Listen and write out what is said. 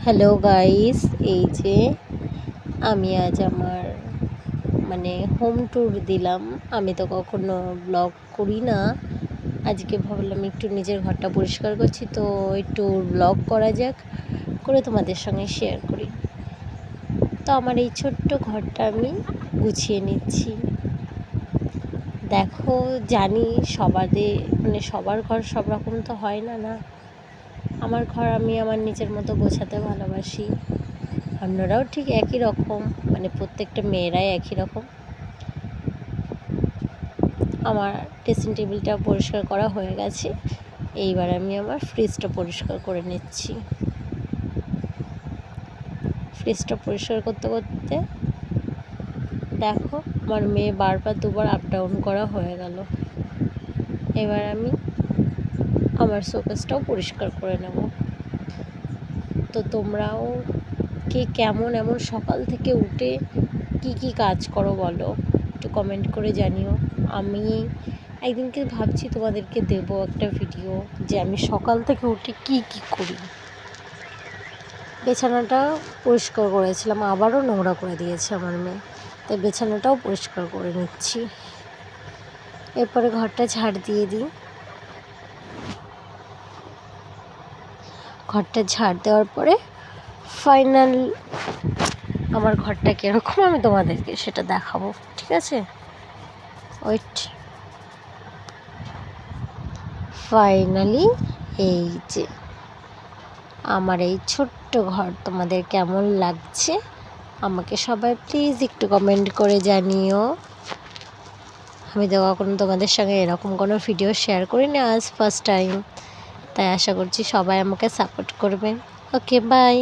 Hello guys, এই যে আমি আজ আমার হোম ট্যুর দিলাম। আমি তো কখনো ব্লগ করি না, আজকে ভাবলাম একটু নিজের ঘরটা পরিষ্কার করছি, তো একটু ব্লগ করা যাক, করে তোমাদের সঙ্গে শেয়ার করি। তো আমার এই ছোট্ট ঘরটা আমি গুছিয়ে নিচ্ছি। দেখো, জানি সবার ঘর সব রকম তো হয় না। আমার ঘর আমি আমার নিজের মতো গোছাতে ভালোবাসি। অন্যরাও ঠিক একই রকম, প্রত্যেকটা মেয়েরাই একই রকম। আমার ড্রেসিং টেবিলটা পরিষ্কার করা হয়ে গেছে, এইবার আমি আমার ফ্রিজটা পরিষ্কার করে নিচ্ছি। ফ্রিজটা পরিষ্কার করতে করতে দেখো, আমার মেয়ে বারবার দুবার আপ ডাউন করা হয়ে গেল। এবার আমি আমার শোকেসটাও পরিষ্কার করে নেব। তো তোমরাও কেমন এমন সকাল থেকে উঠে কি কাজ করো বলো, একটু কমেন্ট করে জানিও। আমি একদিনকে ভাবছি তোমাদেরকে দেব একটা ভিডিও, যে আমি সকাল থেকে উঠে কি করি। বিছানাটা পরিষ্কার করেছিলাম, আবারও নোংরা করে দিয়েছে আমার মেয়ে, তাই বিছানাটাও পরিষ্কার করে নিচ্ছি। এরপরে ঘরটা ঝাড় দিয়ে দিই। ঘরটা ঝাড় দেওয়ার পরে ফাইনাল আমার ঘরটা কীরকম আমি তোমাদেরকে সেটা দেখাবো, ঠিক আছে? ওয়েট। ফাইনালি এই যে আমার এই ছোট্ট ঘর তোমাদের কেমন লাগছে আমাকে সবাই প্লিজ একটু কমেন্ট করে জানিও। আমি তো কখনো তোমাদের সঙ্গে এরকম কোনো ভিডিও শেয়ার করিনি, আজ ফার্স্ট টাইম, তাই আশা করছি সবাই আমাকে সাপোর্ট করবে। ওকে, বাই।